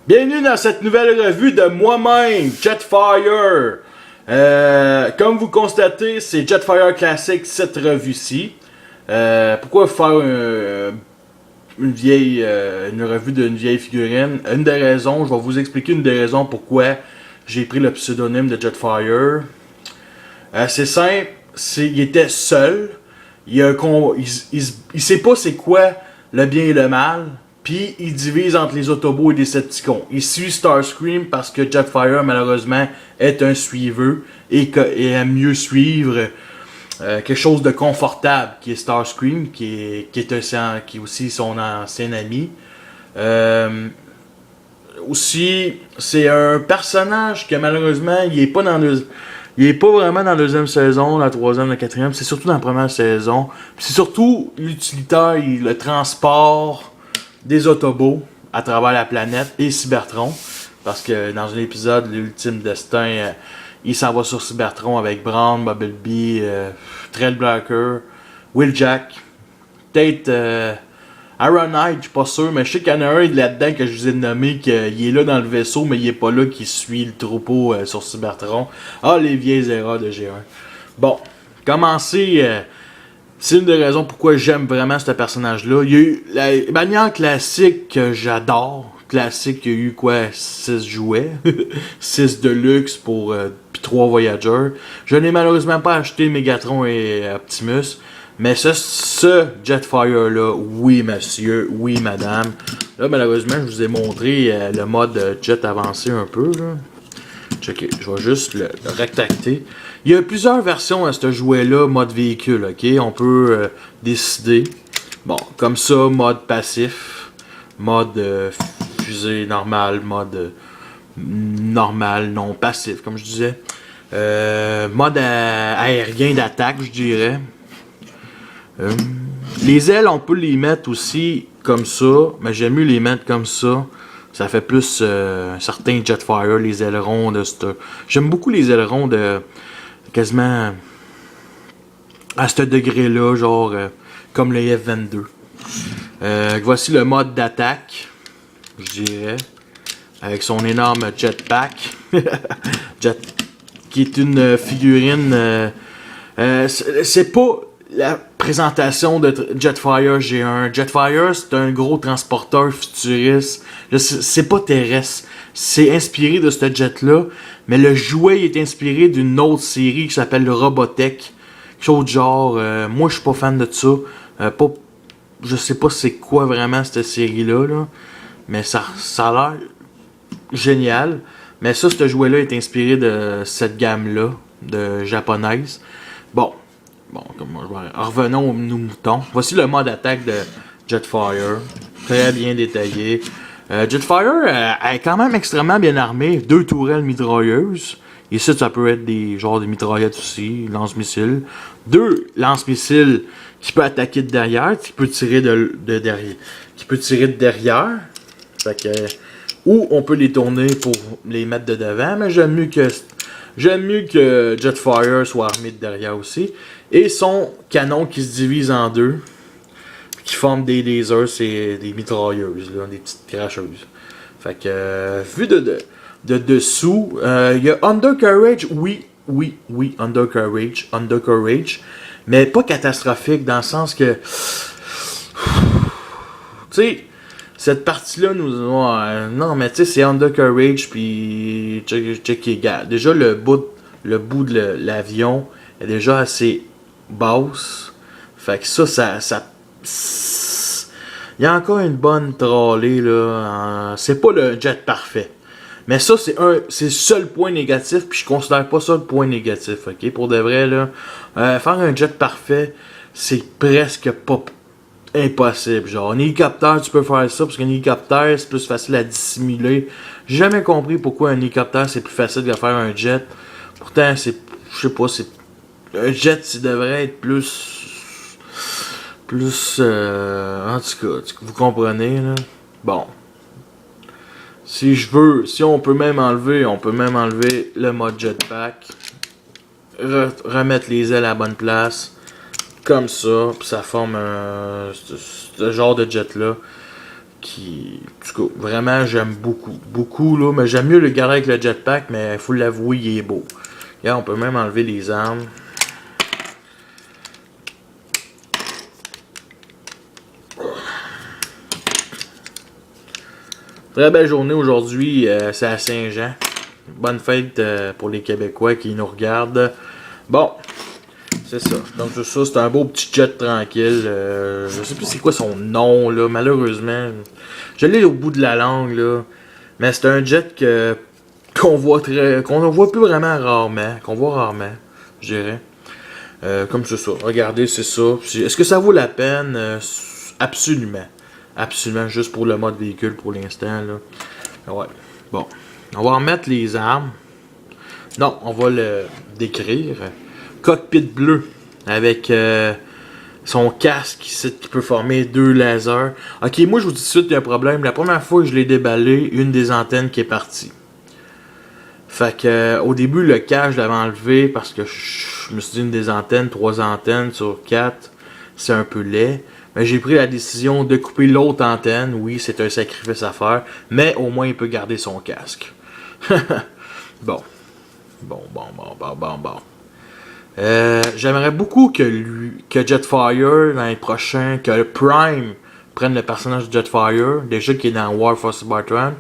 Bienvenue dans cette nouvelle revue de moi-même, Jetfire. Comme vous constatez, c'est Jetfire Classic cette revue-ci. Pourquoi faire une revue d'une vieille figurine? Une des raisons, je vais vous expliquer une des raisons pourquoi j'ai pris le pseudonyme de Jetfire. C'est simple, il était seul. Il sait pas c'est quoi le bien et le mal. Puis il divise entre les Autobots et les Decepticons. Il suit Starscream parce que Jetfire malheureusement est un suiveux et aime mieux suivre quelque chose de confortable qui est Starscream, qui est aussi son ancien ami. Aussi, c'est un personnage que malheureusement il est pas vraiment dans la deuxième saison, la troisième, la quatrième. C'est surtout dans la première saison. C'est surtout l'utilitaire, le transport des Autobots à travers la planète et Cybertron. Parce que dans un épisode, l'ultime destin, il s'en va sur Cybertron avec Brawn, Bumblebee, Trailbreaker, Wheeljack, peut-être Ironhide, je suis pas sûr, mais je sais qu'il y en a un là-dedans que je vous ai nommé, qu'il est là dans le vaisseau, mais il est pas là, qui suit le troupeau sur Cybertron. Ah, les vieilles erreurs de G1. Bon, commencer... c'est une des raisons pourquoi j'aime vraiment ce personnage-là. Il y a eu la manière classique que j'adore. Classique, il y a eu quoi? 6 jouets. 6 de luxe pour puis 3 Voyager. Je n'ai malheureusement pas acheté Megatron et Optimus. Mais ce Jetfire-là, oui monsieur, oui madame. Là, malheureusement, je vous ai montré le mode jet avancé un peu. Là. Checkez, je vais juste le rétracter. Il y a plusieurs versions à ce jouet-là, mode véhicule, ok? On peut décider. Bon, comme ça, mode passif, mode fusée normal, mode normal, non passif, comme je disais. Mode aérien d'attaque, je dirais. Les ailes, on peut les mettre aussi comme ça, mais j'aime mieux les mettre comme ça. Ça fait plus un certain Jetfire, les ailerons de cette... J'aime beaucoup les ailerons de quasiment à ce degré-là, genre comme le F-22. Voici le mode d'attaque, je dirais, avec son énorme jetpack, qui est une figurine... c'est pas la présentation de Jetfire G1. Jetfire, c'est un gros transporteur futuriste. C'est pas terrestre. C'est inspiré de ce jet-là. Mais le jouet est inspiré d'une autre série qui s'appelle Robotech. Quelque chose de genre. Moi, je suis pas fan de ça. Je sais pas c'est quoi vraiment cette série-là. Là. Mais ça a l'air génial. Mais ça, ce jouet-là est inspiré de cette gamme-là, de japonaise. Bon, revenons aux moutons. Voici le mode attaque de Jetfire. Très bien détaillé. Jetfire est quand même extrêmement bien armé. 2 tourelles mitrailleuses. Ici, ça peut être des genres de mitraillettes aussi. Lance-missiles. 2 lance-missiles qui peut attaquer de derrière. Qui peut tirer de derrière. Qui peut tirer de derrière. Fait que, ou on peut les tourner pour les mettre de devant. Mais j'aime mieux que Jetfire soit armé de derrière aussi. Et son canon qui se divise en deux. Qui forment des lasers, c'est des mitrailleuses, là, des petites cracheuses. Fait que, vu de dessous, il y a Undercarriage, oui, Undercarriage, mais pas catastrophique dans le sens que, tu sais, cette partie-là nous, non, mais tu sais, c'est Undercarriage, puis déjà le bout de l'avion est déjà assez basse. Fait que ça il y a encore une bonne trolley là. C'est pas le jet parfait. Mais ça, c'est le seul point négatif, puis je considère pas ça le point négatif, ok? Pour de vrai, là, faire un jet parfait, c'est presque pas impossible. Genre, un hélicoptère, tu peux faire ça, parce qu'un hélicoptère, c'est plus facile à dissimuler. J'ai jamais compris pourquoi un hélicoptère, c'est plus facile que faire un jet. Pourtant, je sais pas, un jet, ça devrait être plus... en tout cas, vous comprenez, là. Bon. Si on peut même enlever le mode jetpack. Remettre les ailes à la bonne place. Comme ça, puis ça forme ce genre de jet-là. En tout cas, vraiment, j'aime beaucoup, là. Mais j'aime mieux le garder avec le jetpack, mais il faut l'avouer, il est beau. Regarde, on peut même enlever les armes. Très belle journée aujourd'hui, c'est à Saint-Jean. Bonne fête pour les Québécois qui nous regardent. Bon, c'est ça. Donc c'est un beau petit jet tranquille. Je sais plus c'est quoi son nom, là, malheureusement. Je l'ai au bout de la langue, là. Mais c'est un jet qu'on ne voit plus vraiment rarement. Qu'on voit rarement, je dirais. Comme c'est ça. Regardez, c'est ça. Est-ce que ça vaut la peine? Absolument. Absolument, juste pour le mode véhicule pour l'instant, là. Ouais. Bon. On va remettre les armes. Non, on va le décrire. Cockpit bleu. Avec son casque ici qui peut former 2 lasers. Ok, moi je vous dis tout de suite, il y a un problème. La première fois que je l'ai déballé, une des antennes qui est partie. Fait que au début, le casque, je l'avais enlevé parce que je me suis dit une des antennes, 3 antennes sur 4, c'est un peu laid. Mais j'ai pris la décision de couper l'autre antenne. Oui, c'est un sacrifice à faire. Mais au moins, il peut garder son casque. Bon. Bon. J'aimerais beaucoup que Jetfire, dans les prochains, que Prime prenne le personnage de Jetfire, déjà qui est dans War for Cybertron,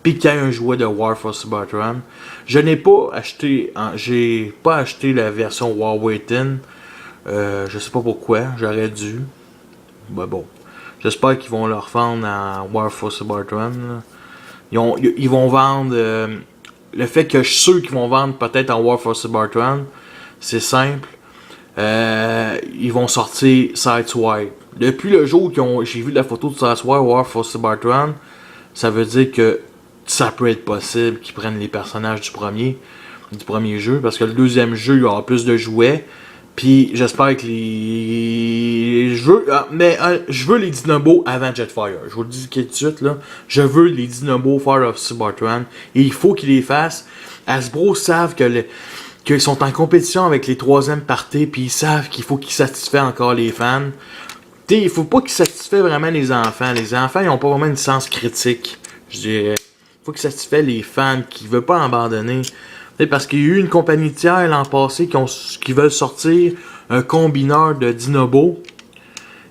puis qu'il y ait un jouet de War for Cybertron. Je n'ai pas acheté, j'ai pas acheté la version War Waiting. Je sais pas pourquoi, j'aurais dû. Ben bon, j'espère qu'ils vont le revendre en War for Cybertron. Ils vont vendre. Le fait que ceux qui vont vendre peut-être en War for Cybertron, c'est simple. Ils vont sortir Sideswipe. Depuis le jour où j'ai vu la photo de Sideswipe War for Cybertron, ça veut dire que ça peut être possible qu'ils prennent les personnages du premier jeu. Parce que le deuxième jeu, il y aura plus de jouets. Puis j'espère que je veux les Dinobos avant Jetfire. Je vous le dis tout de suite là. Je veux les Dinobos Fire of Cybertron. Et il faut qu'ils les fassent. Hasbro savent qu'ils sont en compétition avec les troisièmes parties. Puis ils savent qu'il faut qu'ils satisfassent encore les fans. T'sais, il faut pas qu'ils satisfassent vraiment les enfants. Les enfants, ils ont pas vraiment une sens critique. Je dirais. Il faut qu'ils satisfassent les fans qui veulent pas abandonner. Parce qu'il y a eu une compagnie tiers l'an passé qui veulent sortir un combineur de Dinobo.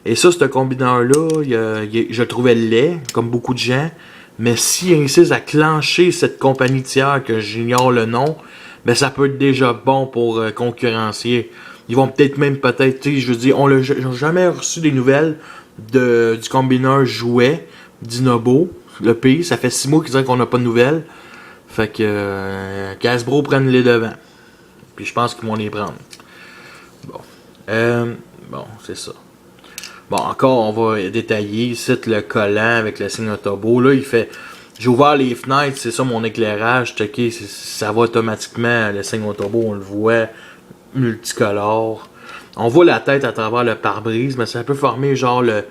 Et ça, ce combineur-là, je le trouvais laid, comme beaucoup de gens. Mais s'ils insistent à clencher cette compagnie tiers, que j'ignore le nom, ben ça peut être déjà bon pour concurrencier. Ils vont peut-être, je veux dire, on n'a jamais reçu des nouvelles du combineur jouet Dinobo. Le pays, ça fait 6 mois qu'ils disent qu'on n'a pas de nouvelles. Fait que Hasbro prenne les devants. Puis je pense qu'ils vont les prendre. Bon. Bon, c'est ça. Bon, encore, on va détailler ici le collant avec le signe Autobo. Là, il fait. J'ai ouvert les fenêtres, c'est ça mon éclairage. Checké, ça va automatiquement. Le signe Autobo, on le voit multicolore. On voit la tête à travers le pare-brise, mais ça peut former genre le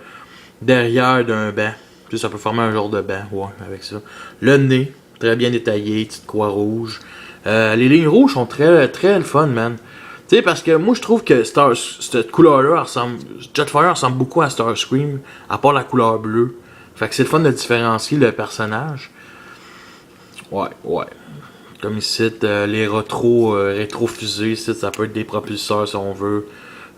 derrière d'un banc. Puis ça peut former un genre de banc, ouais, avec ça. Le nez. Très bien détaillé, petite croix rouge. Les lignes rouges sont très le fun, man. Tu sais, parce que moi, je trouve que cette couleur-là Jetfire ressemble beaucoup à Starscream, à part la couleur bleue. Fait que c'est le fun de différencier le personnage. Ouais. Comme ici, les rétrofusées, ici, ça peut être des propulseurs si on veut.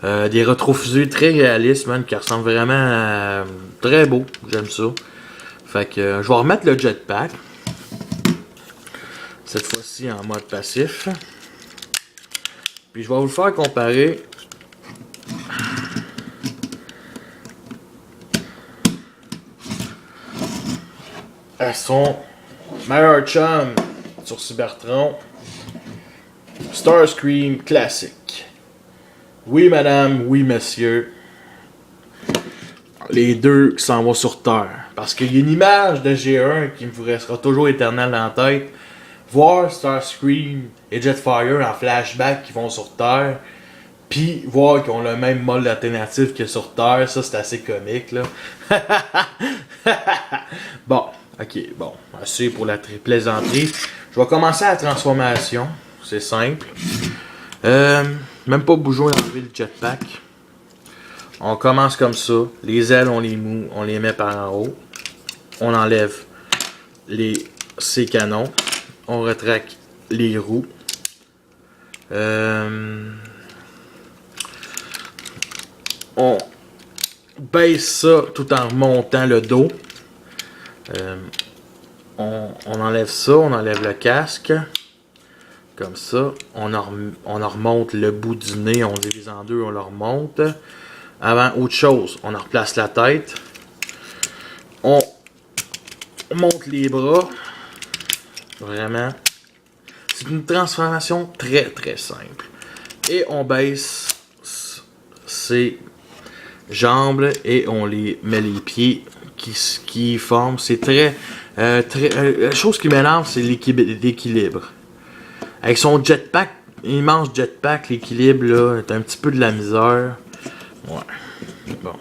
Des rétrofusées très réalistes, man, qui ressemblent vraiment à... très beau. J'aime ça. Fait que je vais remettre le jetpack. Cette fois-ci en mode passif. Puis je vais vous le faire comparer à son meilleur chum sur Cybertron, Starscream classique. Oui madame, oui monsieur. Les deux qui s'en vont sur Terre. Parce qu'il y a une image de G1 qui me restera toujours éternelle dans la tête. Voir Starscream et Jetfire en flashback qui vont sur Terre, puis voir qu'ils ont le même mode alternatif que sur Terre, ça c'est assez comique là. Bon, assez pour la plaisanterie. Je vais commencer la transformation, c'est simple. Même pas bouger d'enlever le jetpack. On commence comme ça. Les ailes, on les met par en haut. on enlève ces canons. On retraque les roues. On baisse ça tout en remontant le dos. On enlève ça, on enlève le casque. Comme ça. On en remonte le bout du nez, on divise en deux, on le remonte. Avant autre chose, on en replace la tête. On monte les bras. Vraiment. C'est une transformation très très simple. Et on baisse ses jambes et on les met les pieds qui forment. C'est très... la chose qui m'énerve, c'est l'équilibre. Avec son jetpack, immense jetpack, l'équilibre là est un petit peu de la misère. Ouais. Bon.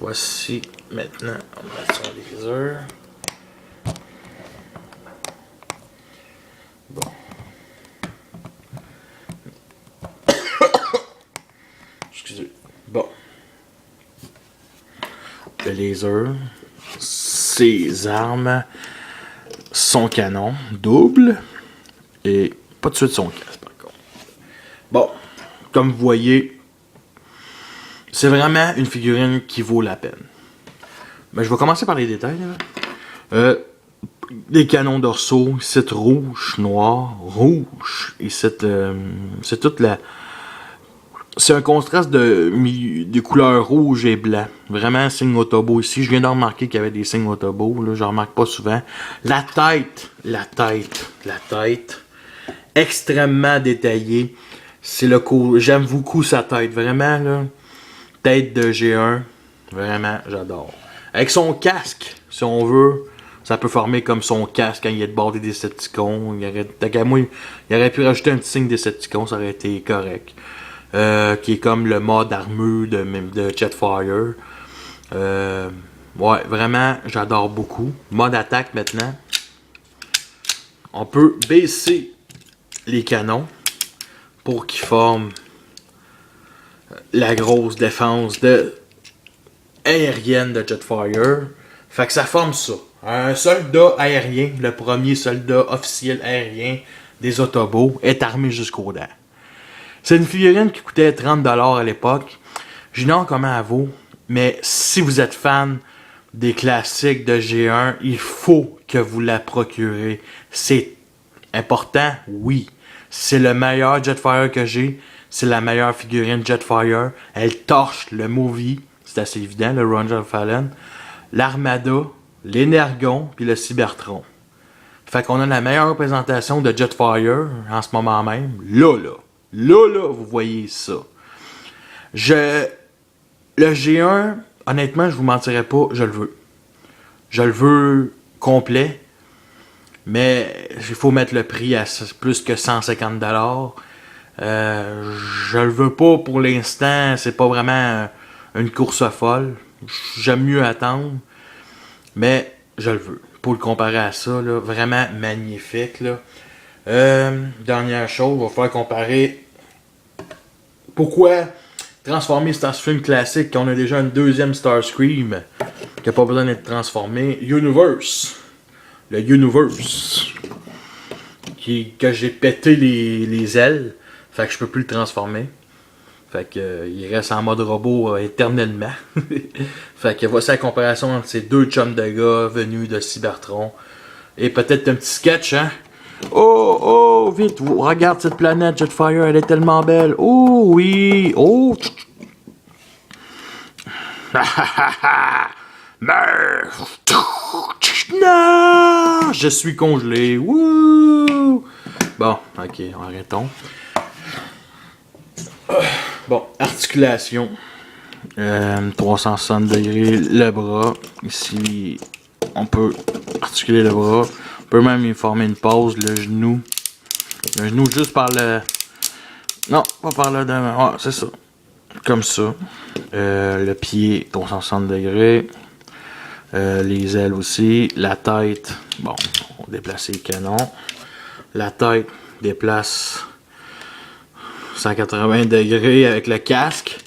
Voici maintenant, on va mettre son viseur. Bon. Excusez. Bon. Le laser. Ses armes. Son canon. Double. Et pas de suite son casque par contre. Bon. Comme vous voyez, c'est vraiment une figurine qui vaut la peine. Ben, je vais commencer par les détails. Des canons dorsaux, c'est rouge, noir, rouge. Et c'est toute la... C'est un contraste de couleurs rouge et blanc. Vraiment signe Autobot ici. Je viens de remarquer qu'il y avait des signes Autobot. Là, je remarque pas souvent. La tête. Extrêmement détaillée. C'est le coup. J'aime beaucoup sa tête. Vraiment, là. Tête de G1. Vraiment, j'adore. Avec son casque, si on veut, ça peut former comme son casque quand il est de bord des Decepticons. Il aurait pu rajouter un petit signe Decepticon, ça aurait été correct. Qui est comme le mode armure de Jetfire. Ouais, vraiment, j'adore beaucoup. Mode attaque maintenant. On peut baisser les canons pour qu'ils forment la grosse défense aérienne de Jetfire. Fait que ça forme ça. Un soldat aérien, le premier soldat officiel aérien des Autobots, est armé jusqu'aux dents. C'est une figurine qui coûtait 30$ à l'époque. J'ignore comment elle vaut, mais si vous êtes fan des classiques de G1, il faut que vous la procurez. C'est important, oui. C'est le meilleur Jetfire que j'ai. C'est la meilleure figurine Jetfire. Elle torche le Movie. C'est assez évident, le Ranger Fallen. L'Armada, l'Energon, puis le Cybertron. Fait qu'on a la meilleure représentation de Jetfire en ce moment même. Là, vous voyez ça. Le G1, honnêtement, je vous mentirais pas, je le veux. Je le veux complet. Mais il faut mettre le prix à plus que 150$. Je le veux pas pour l'instant. C'est pas vraiment une course folle. J'aime mieux attendre. Mais je le veux. Pour le comparer à ça, là, vraiment magnifique. Là. Dernière chose, il va falloir comparer. Pourquoi transformer Starscream classique quand on a déjà une deuxième Starscream qui n'a pas besoin d'être transformé? Universe. Le Universe. Que j'ai pété les ailes. Fait que je peux plus le transformer. Fait que il reste en mode robot éternellement. Fait que voici la comparaison entre ces deux chums de gars venus de Cybertron. Et peut-être un petit sketch, hein? Oh, vite, regarde cette planète Jetfire, elle est tellement belle. Oh, oui, oh. Non, je suis congelé. Wouh. Bon, ok, arrêtons. Bon, articulation. 360 degrés, le bras. Ici, on peut articuler le bras. On peut même y former une pause, le genou. Le genou juste par le... Non, pas par le devant. Ah, c'est ça. Comme ça. Le pied, 360 degrés. Les ailes aussi. La tête, bon, on déplace les canons. La tête déplace 180 degrés avec le casque.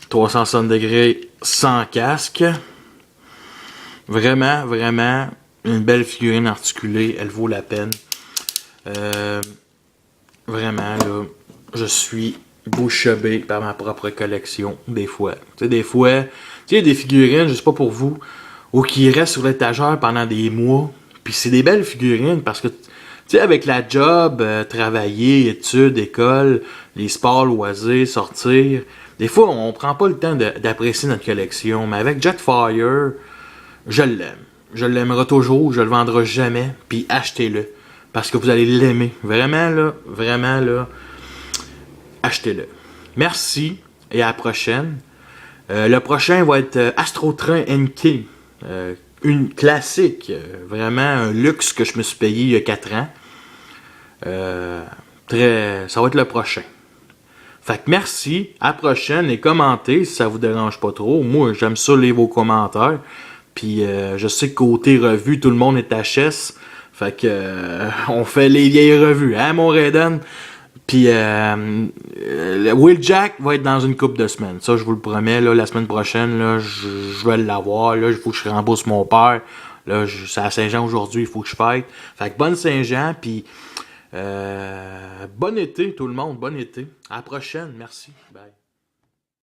360 degrés sans casque. Vraiment, vraiment, une belle figurine articulée. Elle vaut la peine. Vraiment, là, je suis bouche bée par ma propre collection, des fois. Tu sais, des fois, tu sais, des figurines, je sais pas pour vous, ou qui restent sur l'étagère pendant des mois. Puis c'est des belles figurines parce que, tu sais, avec la job, travailler, études, école, les sports, loisirs, sortir, des fois, on prend pas le temps d'apprécier notre collection. Mais avec Jetfire, je l'aime. Je l'aimerai toujours, je le vendrai jamais, puis achetez-le. Parce que vous allez l'aimer. Vraiment là, achetez-le. Merci et à la prochaine. Le prochain va être Astro Train NK. Une classique. Vraiment un luxe que je me suis payé il y a 4 ans. Ça va être le prochain. Fait que merci, à la prochaine et commentez si ça vous dérange pas trop. Moi, j'aime ça lire vos commentaires. Puis je sais que côté revue, tout le monde est HS. Fait que on fait les vieilles revues, hein, mon Raiden? Puis Will Jack va être dans une couple de semaines. Ça, je vous le promets. Là, la semaine prochaine, là, je vais l'avoir. Là, il faut que je rembourse mon père. Là, c'est à Saint-Jean aujourd'hui, il faut que je fête. Fait que bonne Saint-Jean, puis bon été tout le monde, bon été. À la prochaine, merci. Bye.